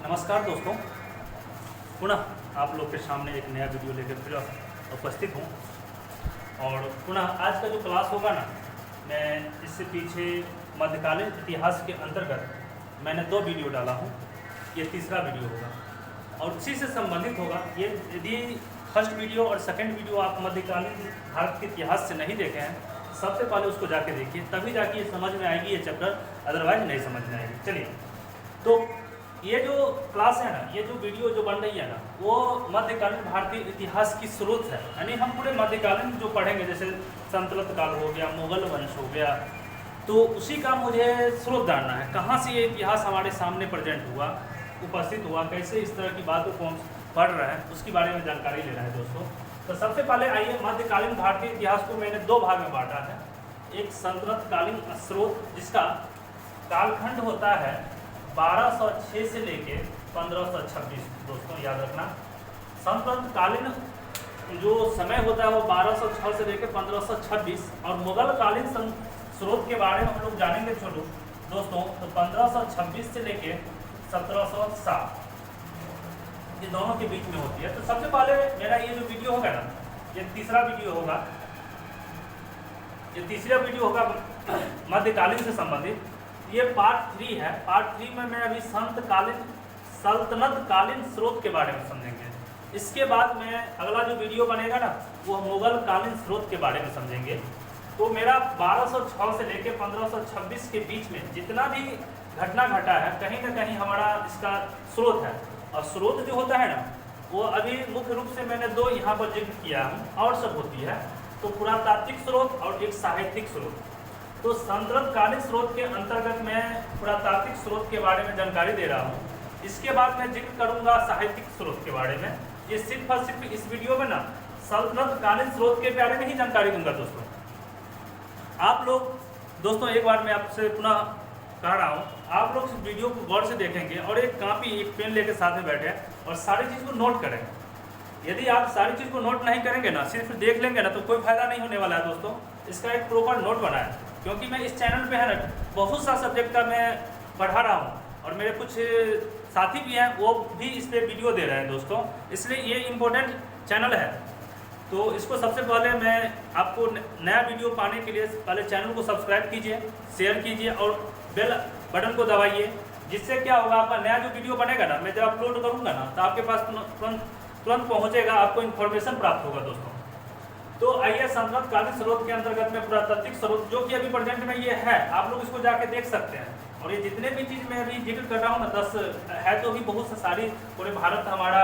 नमस्कार दोस्तों, पुनः आप लोग के सामने एक नया वीडियो लेकर फिर उपस्थित हूँ। और पुनः आज का जो क्लास होगा ना, मैं इससे पीछे मध्यकालीन इतिहास के अंतर्गत मैंने 2 वीडियो डाला हूँ। ये तीसरा वीडियो होगा और उसी से संबंधित होगा। ये यदि फर्स्ट वीडियो और सेकंड वीडियो आप मध्यकालीन भारत के इतिहास से नहीं देखे हैं, सबसे पहले उसको जाके देखिए, तभी जाके ये समझ में आएगी ये चैप्टर, अदरवाइज नहीं समझ में आएगी। चलिए, तो ये जो क्लास है ना, ये जो वीडियो जो बन रही है ना, वो मध्यकालीन भारतीय इतिहास की स्रोत है। यानी हम पूरे मध्यकालीन जो पढ़ेंगे, जैसे संतलत काल हो गया, मुगल वंश हो गया, तो उसी का मुझे स्रोत जानना है। कहाँ से ये इतिहास हमारे सामने प्रेजेंट हुआ, उपस्थित हुआ, कैसे इस तरह की बातों को हम पढ़ रहे हैं, उसके बारे में जानकारी लेना है दोस्तों। तो सबसे पहले आइए, मध्यकालीन भारतीय इतिहास को मैंने 2 भाग में बांटा है। एक संतलत कालीन स्रोत, जिसका कालखंड होता है 1206 से लेके 1526। दोस्तों याद रखना, संतलत कालीन जो समय होता है वो 1206 से लेके 1526। और मुगल कालीन स्रोत के बारे में हम लोग जानेंगे चलो दोस्तों, तो 1526 से लेके 1707, ये दोनों के बीच में होती है। तो सबसे पहले मेरा ये जो वीडियो होगा ना, ये तीसरा वीडियो होगा। ये तीसरा वीडियो होगा मध्यकालीन से संबंधित। ये पार्ट 3 है। पार्ट 3 में मैं अभी सल्तनत कालीन स्रोत के बारे में समझेंगे। इसके बाद में अगला जो वीडियो बनेगा ना, वो मुगल कालीन स्रोत के बारे में समझेंगे। तो मेरा 1206 से लेकर 1526 के बीच में जितना भी घटना घटा है, कहीं ना कहीं हमारा इसका स्रोत है। और स्रोत जो होता है ना, वो अभी मुख्य रूप से मैंने 2 यहाँ पर जिक्र किया है, और सब होती है। तो पुरातात्विक स्रोत और एक साहित्यिक स्रोत। तो संतलत कालीन स्रोत के अंतर्गत मैं पुरातात्विक स्रोत के बारे में जानकारी दे रहा हूँ। इसके बाद मैं जिक्र करूँगा साहित्यिक स्रोत के बारे में। ये सिर्फ और सिर्फ इस वीडियो में ना सल्तनत कालीन स्रोत के बारे में ही जानकारी दूंगा दोस्तों। आप लोग दोस्तों, एक बार मैं आपसे पुनः कह रहा हूँ, आप लोग इस वीडियो को गौर से देखेंगे और एक कॉपी एक पेन लेके साथ में बैठे और सारी चीज़ को नोट करें। यदि आप सारी चीज़ को नोट नहीं करेंगे ना, सिर्फ देख लेंगे ना, तो कोई फायदा नहीं होने वाला है दोस्तों। इसका एक प्रॉपर नोट बनाएं, क्योंकि मैं इस चैनल पे है ना बहुत सा सब्जेक्ट का मैं पढ़ा रहा हूँ, और मेरे कुछ साथी भी हैं, वो भी इस पर वीडियो दे रहे हैं दोस्तों। इसलिए ये इम्पोर्टेंट चैनल है। तो इसको सबसे पहले मैं आपको नया वीडियो पाने के लिए पहले चैनल को सब्सक्राइब कीजिए, शेयर कीजिए और बेल बटन को दबाइए। जिससे क्या होगा, आपका नया जो वीडियो बनेगा ना, मैं जब अपलोड करूँगा ना, तो आपके पास तुरंत पहुँचेगा, आपको इन्फॉर्मेशन प्राप्त होगा दोस्तों। तो आइए, संतलत कालीन स्रोत के अंतर्गत में पुरातात्विक स्रोत, जो कि अभी प्रेजेंट में ये है, आप लोग इसको जाके देख सकते हैं। और ये जितने भी चीज़ मैं अभी जिक्र कर रहा हूँ ना, 10 है, तो भी बहुत सारी, पूरे भारत हमारा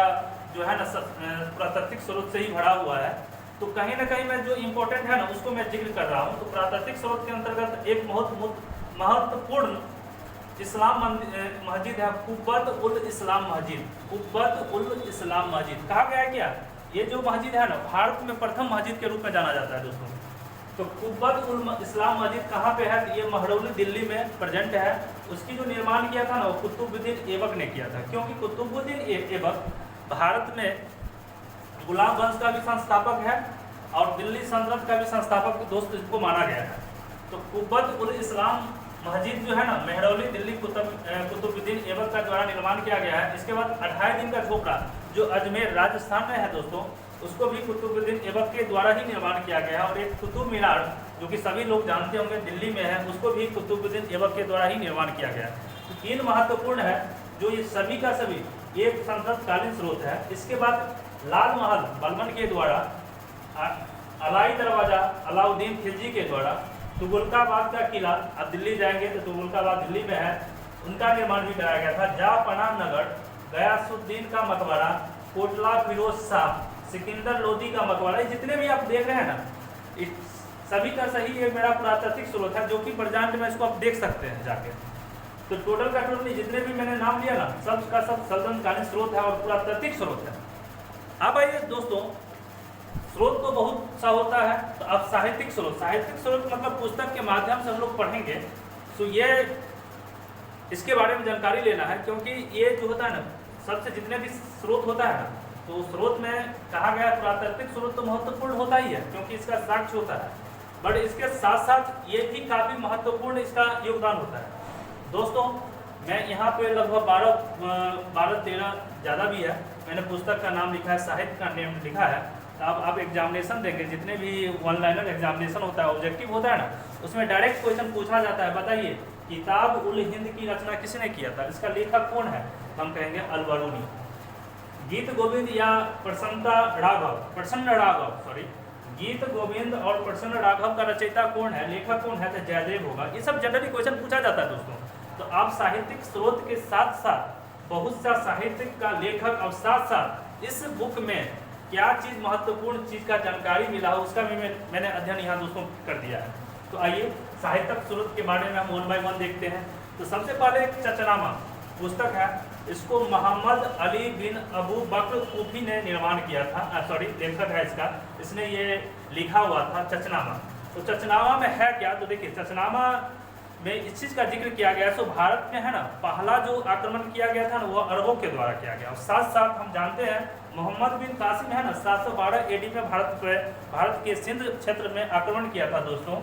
जो है ना पुरातात्विक स्रोत से ही भरा हुआ है। तो कहीं ना कहीं मैं जो इम्पोर्टेंट है ना, उसको मैं जिक्र कर रहा हूँ। तो पुरातात्विक स्रोत के अंतर्गत एक बहुत महत्वपूर्ण इस्लाम मस्जिद है, कुब्बत उल इस्लाम मस्जिद। कुब्बत उल इस्लाम मस्जिद कहा गया है क्या? ये जो मस्जिद है ना, भारत में प्रथम मस्जिद के रूप में जाना जाता है दोस्तों। तो कुब्बत उल इस्लाम मस्जिद कहाँ पे है? ये महरौली दिल्ली में प्रेजेंट है। उसकी जो निर्माण किया था ना, वो कुतुबुद्दीन ऐबक ने किया था। क्योंकि कुतुबुद्दीन ऐबक भारत में गुलाम वंश का भी संस्थापक है और दिल्ली सल्तनत का भी संस्थापक दोस्त इसको माना गया है। तो कुब्बत उल इस्लाम मस्जिद जो है ना, महरौली दिल्ली कुतुबुद्दीन ऐबक का द्वारा निर्माण किया गया है। इसके बाद 28 दिन का झोपड़ा जो अजमेर राजस्थान में है दोस्तों, उसको भी कुतुबुद्दीन ऐबक के द्वारा ही निर्माण किया गया है। और एक कुतुब मीनार जो कि सभी लोग जानते होंगे, दिल्ली में है, उसको भी कुतुबुद्दीन ऐबक के द्वारा ही निर्माण किया गया है। तो 3 महत्वपूर्ण है, जो ये सभी का सभी एक संतलत कालीन स्रोत है। इसके बाद लाल महल बलबन के द्वारा, अलाई दरवाजा अलाउद्दीन खिलजी के द्वारा, तुगलकाबाद का किला, अब दिल्ली जाएंगे तो तुगलकाबाद दिल्ली में है, उनका निर्माण भी कराया गया था। जहांपनाह नगर, गयासुद्दीन का मकबरा, कोटला फिरोज शाह, सिकंदर लोदी का मकबरा, जितने भी आप देख रहे हैं ना, सभी का सही एक मेरा पुरातात्विक स्रोत है, जो कि प्रेजेंट में इसको आप देख सकते हैं जाके। तो टोटल का टोटल जितने भी मैंने नाम लिया ना, सब का सब सल्तनत कालीन स्रोत है और पुरातात्विक स्रोत है। अब आइए दोस्तों, स्रोत तो बहुत सा होता है, तो अब साहित्यिक स्रोत मतलब पुस्तक के माध्यम से हम लोग पढ़ेंगे। तो ये इसके बारे में जानकारी लेना है, क्योंकि ये जो होता है ना, सबसे जितने भी स्रोत होता है ना, तो स्रोत में कहा गया पुरातात्विक स्रोत तो महत्वपूर्ण होता ही है, क्योंकि इसका साक्ष्य होता है। बट इसके साथ साथ ये भी काफ़ी महत्वपूर्ण इसका योगदान होता है। दोस्तों मैं यहाँ पे लगभग 12-13 ज़्यादा भी है, मैंने पुस्तक का नाम लिखा है, साहित्य का नेम लिखा है। तो आप एग्जामिनेशन देंगे, जितने भी वन लाइनर एग्जामिनेशन होता है, ऑब्जेक्टिव होता है ना, उसमें डायरेक्ट क्वेश्चन पूछा जाता है, बताइए किताब उल हिंद की रचना किसने किया था, इसका लेखक कौन है, हम कहेंगे अल-बरूनी। गीत गोविंद या प्रसन्न राघव सॉरी, गीत गोविंद और प्रसन्न राघव का रचयिता कौन है, लेखक कौन है, तो जयदेव होगा। ये सब जनरली क्वेश्चन पूछा जाता है दोस्तों। तो आप साहित्यिक स्रोत के साथ साथ बहुत सा साहित्यिक का लेखक और साथ साथ इस बुक में क्या चीज़ महत्वपूर्ण चीज़ का जानकारी मिला हो, उसका भी मैंने अध्ययन यहाँ दोस्तों कर दिया है। तो आइए साहित्यिक स्रोत के बारे में हम 1 बाय 1 देखते हैं। तो सबसे पहले एक चचनामा पुस्तक है, इसको मोहम्मद अली बिन अबू बकर कूफी ने निर्माण किया था, सॉरी लेखक है इसका, इसने ये लिखा हुआ था चचनामा। तो चचनामा में है क्या, तो देखिए चचनामा में इस चीज़ का जिक्र किया गया। सो भारत में है ना, पहला जो आक्रमण किया गया था ना, वो अरबों के द्वारा किया गया। और साथ साथ हम जानते हैं मोहम्मद बिन कासिम है ना, 712 AD में भारत के सिंध क्षेत्र में आक्रमण किया था दोस्तों।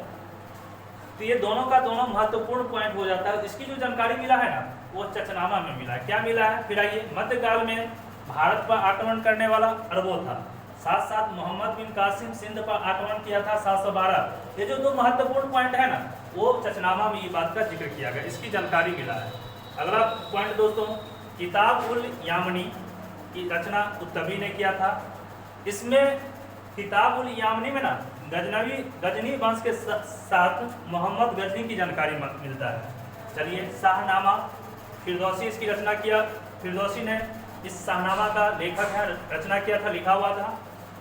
तो ये दोनों का दोनों महत्वपूर्ण पॉइंट हो जाता है। इसकी जो जानकारी मिला है ना, वो चचनामा में मिला है। क्या मिला है, फिर आइए, मध्यकाल में भारत पर आक्रमण करने वाला अरबों था, साथ साथ मोहम्मद बिन कासिम सिंध पर आक्रमण किया था 712। ये जो दो महत्वपूर्ण पॉइंट है ना, वो चचनामा में ये बात का जिक्र किया गया, इसकी जानकारी मिला है। अगला पॉइंट दोस्तों, किताब उल यामनी की रचना कुतुबी ने किया था। इसमें किताब उल यामनी में ना गजनी वंश के साथ मोहम्मद गजनी की जानकारी मिलता है। चलिए, शाहनामा फिरदौसी इसकी रचना किया, फिरदौसी ने इस शाहनामा का लेखक है, रचना किया था, लिखा हुआ था।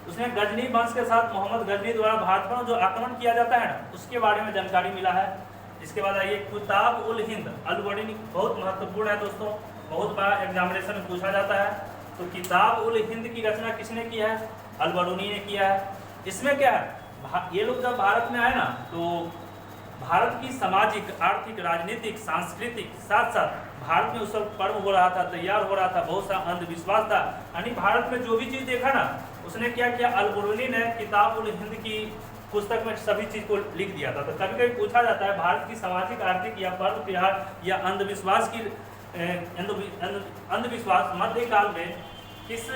उसने गजनी वंश के साथ मोहम्मद गजनी द्वारा भारत पर जो आक्रमण किया जाता है ना, उसके बारे में जानकारी मिला है। इसके बाद आइए, किताब उल हिंद अल-बरूनी, बहुत महत्वपूर्ण है दोस्तों, बहुत बार एग्जामिनेशन में पूछा जाता है। तो किताब उल हिंद की रचना किसने किया है, अल-बरूनी ने किया है। इसमें क्या है, ये लोग जब भारत में आए ना, तो भारत की सामाजिक, आर्थिक, राजनीतिक, सांस्कृतिक, साथ साथ भारत में उस वक्त पर्व हो रहा था, तैयार हो रहा था, बहुत सा अंधविश्वास था, यानी भारत में जो भी चीज़ देखा ना, उसने क्या किया, अल-बरूनी ने किताब उल हिंद की पुस्तक में सभी चीज़ को लिख दिया था। तो कभी कभी पूछा जाता है, भारत की सामाजिक, आर्थिक या पर्व त्योहार या अंधविश्वास की अंधविश्वास मध्यकाल में किस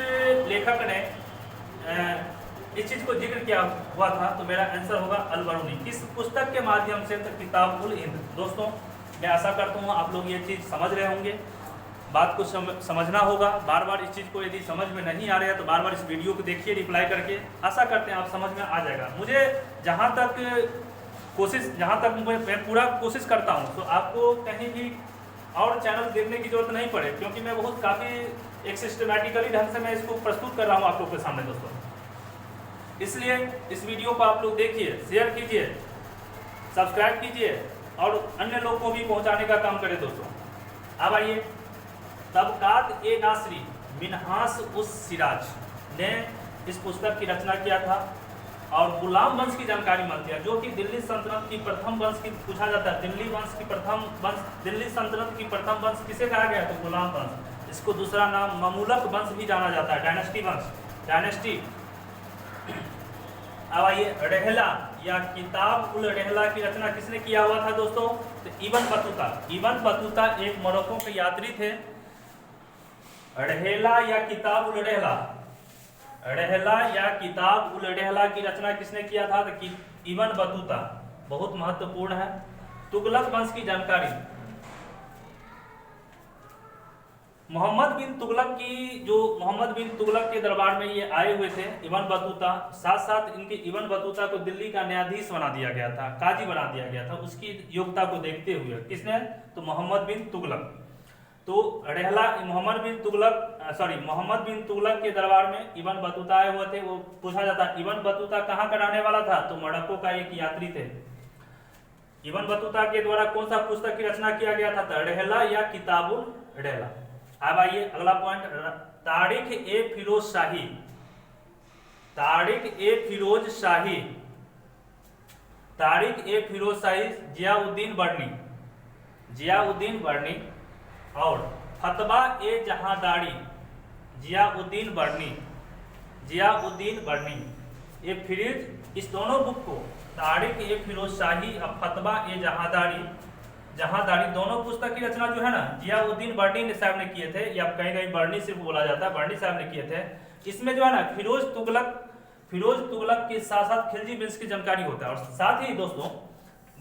लेखक ने इस चीज़ को जिक्र किया हुआ था, तो मेरा आंसर होगा अल-बरूनी। किस पुस्तक के माध्यम से, तो किताब उल हिंद। दोस्तों, मैं आशा करता हूँ आप लोग ये चीज़ समझ रहे होंगे, बात को समझना होगा। बार बार इस चीज़ को यदि समझ में नहीं आ रहा है तो बार बार इस वीडियो को देखिए, रिप्लाई करके, आशा करते हैं आप समझ में आ जाएगा। मुझे जहाँ तक मैं पूरा कोशिश करता हूँ, तो आपको कहीं भी और चैनल देखने की जरूरत नहीं पड़े, क्योंकि मैं बहुत काफ़ी एक सिस्टमैटिकली ढंग से मैं इसको प्रस्तुत कर रहा हूँ आप लोग के सामने दोस्तों। इसलिए इस वीडियो को आप लोग देखिए, शेयर कीजिए, सब्सक्राइब कीजिए और अन्य लोग को भी पहुंचाने का काम करें दोस्तों। अब आइए, तबकात ए नासरी मिनहास उस सिराज ने इस पुस्तक की रचना किया था। और गुलाम वंश की जानकारी मिलती है, जो कि दिल्ली सल्तनत की प्रथम वंश की पूछा जाता है। दिल्ली सल्तनत की प्रथम वंश किसे कहा गया, तो गुलाम वंश। इसको दूसरा नाम ममूलक वंश भी जाना जाता है, डायनेस्टी वंश, डायनेस्टी। अब आइए, रहला या किताब उल रहला की रचना किसने किया हुआ था दोस्तों, तो इब्न बतूता। इब्न बतूता एक मोरक्को के यात्री थे। रहला या किताब उल रहला, रहला या किताब उल रहला की रचना किसने किया था, तो इब्न बतूता, बहुत महत्वपूर्ण है। तुगलक वंश की जानकारी, मोहम्मद बिन तुगलक के दरबार में ये आए हुए थे इब्न बतूता। साथ साथ इब्न बतूता को दिल्ली का न्यायाधीश बना दिया गया था, काजी बना दिया गया था, उसकी योग्यता को देखते हुए। किसने, तो मोहम्मद बिन तुगलक। तो रहला मोहम्मद बिन तुगलक के दरबार में इब्न बतूता आए हुए थे। वो पूछा जाता है इब्न बतूता कहाँ का रहने वाला था, तो मोरक्को का एक यात्री थे। इब्न बतूता के द्वारा कौन सा पुस्तक की रचना किया गया था, तो रहला या किताबुल रहला। अब आइए, अगला पॉइंट, तारिख ए फिरोज शाही। तारिख ए फिरोज शाही जियाउद्दीन बर्नी और फतवा ए जहादारी जियाउद्दीन बर्नी, ये फिरोज, इस दोनों बुक को, तारिख ए फिरोज शाही और फतवा ए जहादारी जहादारी, दोनों पुस्तक की रचना जो है ना जियाउद्दीन बर्नी साहब ने किए थे, या कहीं कहीं बर्नी सिर्फ बोला जाता है, बर्नी साहब ने किए थे। इसमें जो है ना फिरोज तुगलक के साथ साथ खिलजी वंश की जानकारी होता है। और साथ ही दोस्तों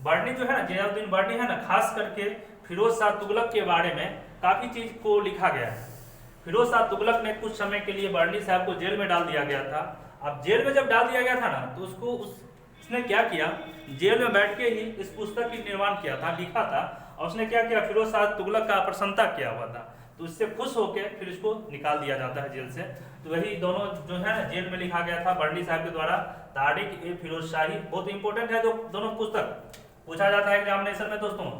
बर्नी जो है ना, जियाउद्दीन बर्नी है ना, खास करके फिरोज शाह तुगलक के बारे में काफी चीज को लिखा गया है। फिरोज शाह तुगलक ने कुछ समय के लिए बर्नी साहब को जेल में डाल दिया गया था। अब जेल में जब डाल दिया गया था ना, तो उसने क्या किया, जेल में बैठ के ही इस पुस्तक की निर्माण किया था, लिखा था। और उसने क्या किया, फिरोज शाह तुगलक का प्रशंसा किया हुआ था, तो इससे खुश होकर फिर इसको निकाल दिया जाता है जेल से। तो वही दोनों जो है ना जेल में लिखा गया था बर्नी साहब के द्वारा, तारिक ए फिरोज शाही, बहुत इंपॉर्टेंट है दोनों पुस्तक, पूछा जाता है एग्जामिनेशन में दोस्तों।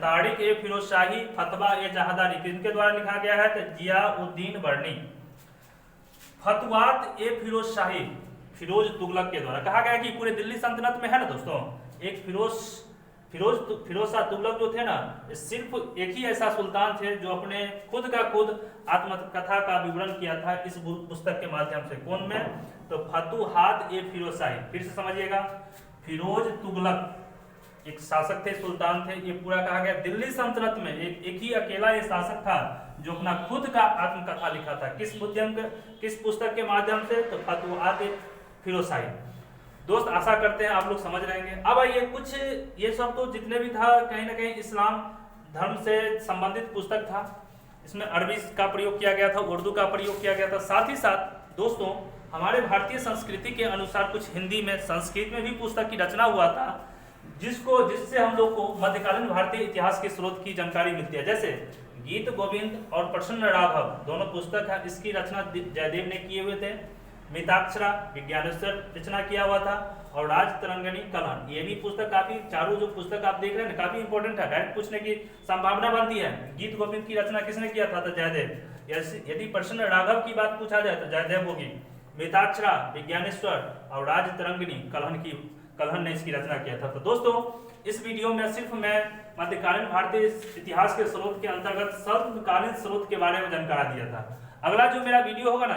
तारिक ए फिरोज शाही, फतवा ए जहादारी किनके द्वारा लिखा गया है, तो जियाउद्दीन बर्नी। फतवात ए फिरोज शाही, फिरोज तुगलक के द्वारा। कहा गया कि पूरे दिल्ली सल्तनत में है ना दोस्तों, एक फिरोज शाह तुगलक जो थे ना, सिर्फ एक ही ऐसा सुल्तान थे जो अपने खुद आत्मकथा का विवरण किया था इस पुस्तक के माध्यम से। कौन में, तो फतुहात ए फिरोज शाही। फिर से समझिएगा, फिरोज तुगलक एक शासक थे, सुल्तान थे। ये पूरा कहा गया दिल्ली सल्तनत में एक ही अकेला ये शासक था जो अपना खुद का आत्मकथा लिखा था। किस पुस्तक के माध्यम से, तो फतुहात फिरोज शाही। दोस्त आशा करते हैं आप लोग समझ रहेंगे। अब आइए कुछ, ये सब तो जितने भी था कहीं ना कहीं इस्लाम धर्म से संबंधित पुस्तक था। इसमें अरबी का प्रयोग किया गया था, उर्दू का प्रयोग किया गया था। साथ ही साथ दोस्तों हमारे भारतीय संस्कृति के अनुसार कुछ हिंदी में, संस्कृत में भी पुस्तक की रचना हुआ था, जिससे हम लोग को मध्यकालीन भारतीय इतिहास के स्रोत की जानकारी मिलती है। जैसे गीत गोविंद और प्रसन्न राघव दोनों पुस्तक है, इसकी रचना जयदेव ने किए हुए थे। मिताक्षरा विज्ञानेश्वर रचना किया हुआ था, और राज तरंगिणी कलहन, ये भी पुस्तक काफी, चारों जो पुस्तक आप देख रहे हैं काफी इंपॉर्टेंट है, डायरेक्ट पूछने की संभावना बनती है। गीत गोविंद की रचना किसने किया था, तो जयदेव। यदि प्रसन्न राघव की बात पूछा जाए तो जयदेव होगी। मिताक्षरा विज्ञानेश्वर और राज तरंगिणी कलहन ने इसकी रचना किया था। तो दोस्तों इस वीडियो में सिर्फ मैं मध्यकालीन भारतीय इतिहास के स्रोत के अंतर्गत सर्वकालीन स्रोत के बारे में जानकारी दिया था। अगला जो मेरा वीडियो होगा ना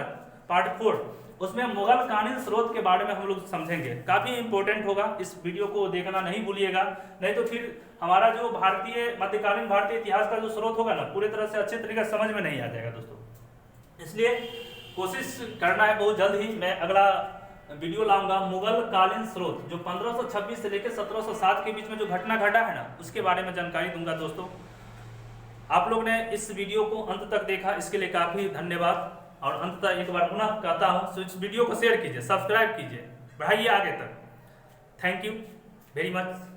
पार्ट 4, उसमें मुगल कालीन स्रोत के बारे में हम लोग समझेंगे, काफी इंपॉर्टेंट होगा। इस वीडियो को देखना नहीं भूलिएगा, नहीं तो फिर हमारा जो मध्यकालीन भारतीय इतिहास का जो स्रोत होगा ना पूरी तरह से अच्छे तरीके से समझ में नहीं आ जाएगा दोस्तों। इसलिए कोशिश करना है बहुत जल्द ही मैं अगला वीडियो लाऊंगा मुगल कालीन स्रोत, जो 1526 से लेकर 1707 के बीच में जो घटना घटा है ना उसके बारे में जानकारी दूंगा। दोस्तों आप लोग ने इस वीडियो को अंत तक देखा, इसके लिए काफी धन्यवाद। और अंततः एक बार पुनः कहता हूं, इस वीडियो को शेयर कीजिए, सब्सक्राइब कीजिए, बढ़ाइए आगे तक। Thank you very much.